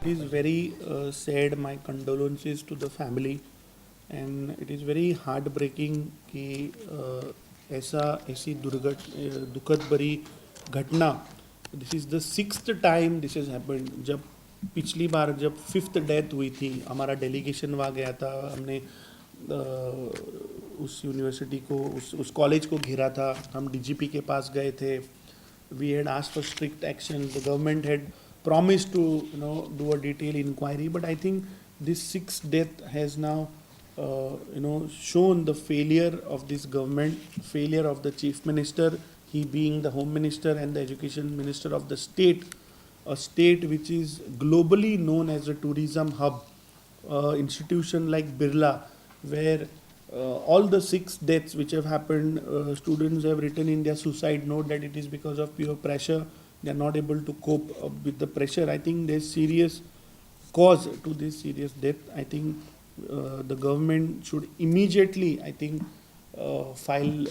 It is very sad. My condolences to the family, and it is very heartbreaking कि ऐसी दुखद भरी घटना. This is the sixth time this has happened. जब पिछली बार जब फिफ्थ डेथ हुई थी, हमारा डेलीगेशन वहाँ गया था, हमने उस यूनिवर्सिटी को उस कॉलेज को घेरा था, हम डीजीपी के पास गए थे. We had asked for strict action. The government had promised to do a detailed inquiry, but I think this sixth death has now shown the failure of this government, failure of the chief minister, he being the home minister and the education minister of the state, a state which is globally known as a tourism hub, institution like Birla, where all the six deaths which have happened, students have written in their suicide note that it is because of pure pressure. They are not able to cope with the pressure. I think there's serious cause to this serious death. I think the government should immediately, I think, file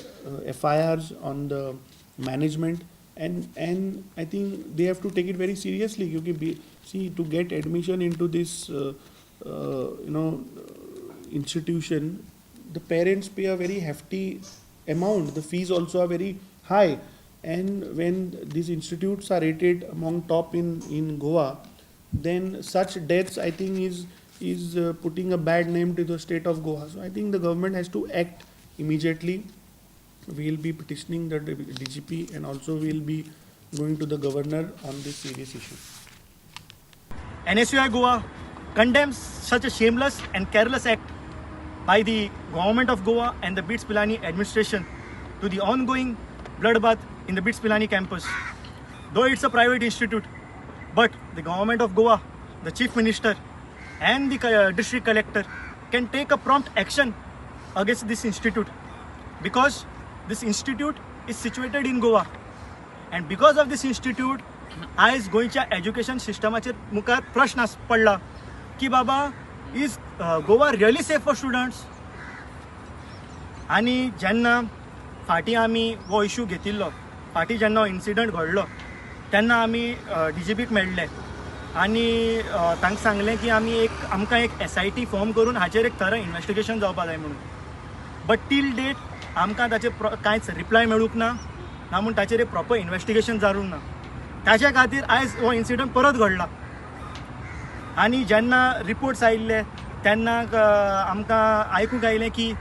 FIRs on the management, and I think they have to take it very seriously. Because see, to get admission into this institution, the parents pay a very hefty amount. The fees also are very high, and when these institutes are rated among top in Goa, then such deaths, I think, is putting a bad name to the state of Goa. So I think the government has to act immediately. We will be petitioning the DGP, and also we will be going to the governor on this serious issue. NSUI Goa condemns such a shameless and careless act by the government of Goa and the BITS Pilani administration to the ongoing bloodbath in the BITS Pilani campus. Though it's a private institute, but the government of Goa, the chief minister and the district collector can take a prompt action against this institute, because this institute is situated in Goa, and because of this institute आयज गोयच्या education सिस्टमाचेर मुखार प्रश्न पडला की बाबा is Goa really safe for students. आनी जेन्ना फाटीं आमी हो इश्यू घेतिल्लो, फाटीं जेन्ना हो इन्सिडंट घडलो तेन्ना आमी DGPक मेळ्ळे आनी तांकां सांगलें की आमकां एक SIT फॉर्म करून हाचेर एक थरो इन्वेस्टिगेशन जावपा जाय म्हणून. बट टील डेट आमकां ताचेर कांयच रिप्लाय मेळूंक ना म्हणून ताचेर एक प्रॉपर इन्वेस्टिगेशन जावूंक ना. ताच्या खातीर आयज हो इन्सिडंट परत घडला आनी जेन्ना रिपोर्ट्स आयिल्ले तेन्ना आमकां आयकूंक आयलें की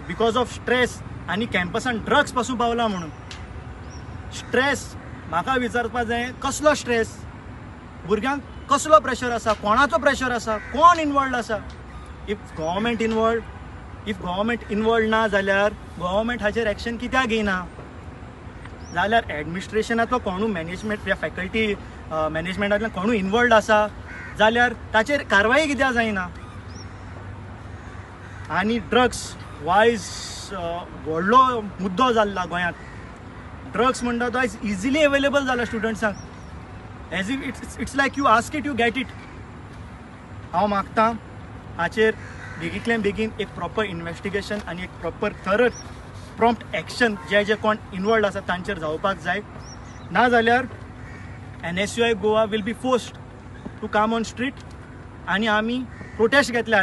बिकॉज ऑफ स्ट्रेस आनी कॅम्पसान ड्रग्स पासून पावला म्हणून. स्ट्रेस म्हाका विचारपा जाय, कसलो स्ट्रेस? भुरग्यांक कसलो प्रेशर आसा, कोणाचो प्रेशर आसा, कोण इनवॉल्ड आसा? इफ गव्हर्मेंट इनवॉल्ड ना जाल्यार गव्हर्मेंट हाचेर एक्शन कित्याक घेयना? जाल्यार एडमिनिस्ट्रेशनांतलो कोणूय मॅनेजमेंट या फॅकल्टी मॅनेजमेंटांतल्यान कोणूय इनवॉल्ड आसा जाल्यार ताचेर कारवाय कित्याक जायना? आनी ड्रग्स वायज व्हडलो मुद्दो जाल्ला गोंयांत. ड्रग्स म्हणटा तो आयज इजिली अवेलेबल जाला स्टुडंट्सांक. As if it's like you ask it you get it. हांव मागतां हाचेर बेगींतल्यान बेगीन एक प्रॉपर इन्वेस्टिगेशन आनी एक प्रॉपर थरड प्रॉम्प्ट एक्शन जे कोण इनवॉल्ड आसा तांचेर जावपाक जाय. ना जाल्यार NSUI Goa will be forced to come on street आनी आमी प्रोटेस्ट घेतले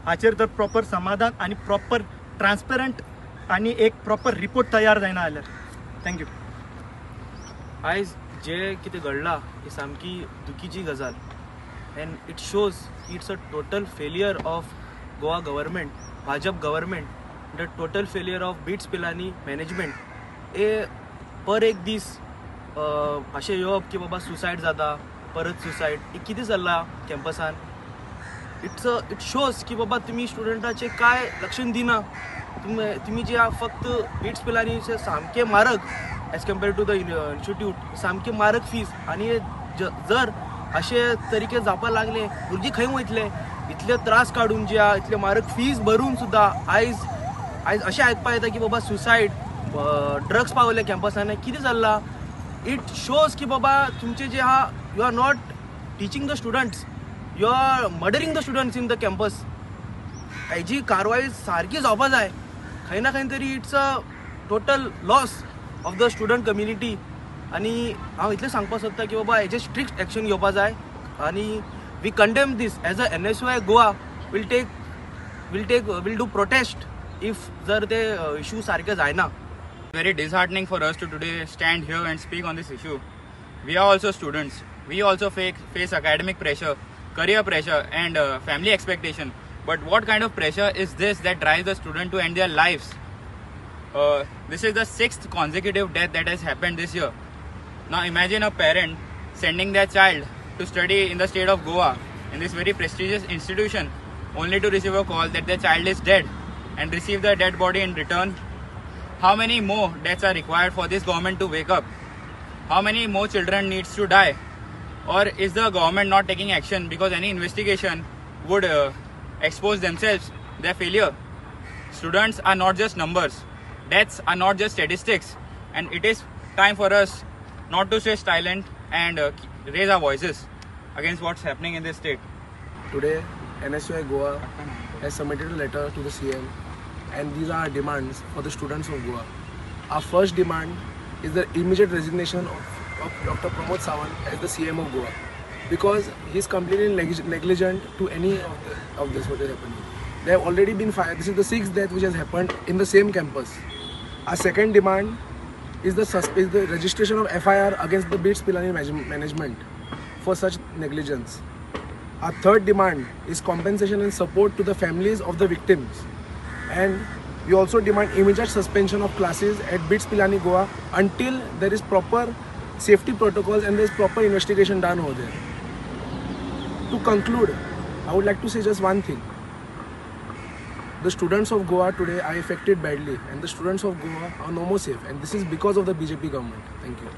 हाचेर तर प्रॉपर समाधान आनी प्रॉपर ट्रान्सपेरंट आनी एक प्रॉपर रिपोर्ट तयार जायना जाल्यार. थँक्यू. आयज जे कितें घडलां ही सामकी दुखीची गजाल, and it shows it's a total failure of Goa government, Bhajap government, the total failure of BITS Pilani management. पर एक दीस अशें येवप की बाबा सुसायड जाता, परत सुसायड, हे कितें चल्लां कॅम्पसान? इट शोज की बाबा तुमी स्टुडंटाचे काय लक्ष दिना. तुमी जे फक्त BITS Pilaniचे सामके म्हारग as compare to the institute, सामके म्हारग फीज. आनी जर अशे तरीके जावपाक लागले, भुरगीं खंय वयतले? इतले त्रास काडून जे इतले म्हारग फीज भरून सुद्दां आयज अशें आयकपाक येता की बाबा सुसायड, ड्रग्स पावले कॅम्पसान. कितें चल्लां? इट शोज की बाबा तुमचे जे आहा, you are not teaching the students, you are murdering the students in the campus. हेजी कारवाय सारकी जावपा जाय. खंय ना खंय तरी it's a total loss of the student community. आनी हांव इतलें सांगपाक सोदता की बाबा हेजेर स्ट्रिक्ट एक्शन घेवपा जाय. आणि we condemn this as a NSY Goa will do protest if जर ते इश्यू सारखे जायना. Very disheartening for us to today stand here and speak on this issue. We are also students. We also face academic pressure, career pressure, and family expectation. But what kind of pressure is this that drives the student to end their lives? This is the 6th consecutive death that has happened this year. Now imagine a parent sending their child to study in the state of Goa in this very prestigious institution only to receive a call that their child is dead and receive the dead body in return. How many more deaths are required for this government to wake up? How many more children needs to die? Or is the government not taking action because any investigation would expose themselves their failure? Students are not just numbers. Deaths are not just statistics. And it is time for us not to stay silent and raise our voices against what's happening in this state. Today, NSY Goa has submitted a letter to the CM, and these are our demands for the students of Goa. Our first demand is the immediate resignation of Dr. Pramod Sawant as the CM of Goa, because he is completely negligent to any of this what is happening. They have already been fired. This is the 6th death which has happened in the same campus. Our second demand is the registration of FIR against the BITS Pilani management for such negligence. Our third demand is compensation and support to the families of the victims. And we also demand immediate suspension of classes at BITS Pilani Goa until there is proper safety protocols and there is proper investigation done over there. To conclude, I would like to say just one thing. The students of Goa today are affected badly, and the students of Goa are no more safe, and this is because of the BJP government. Thank you.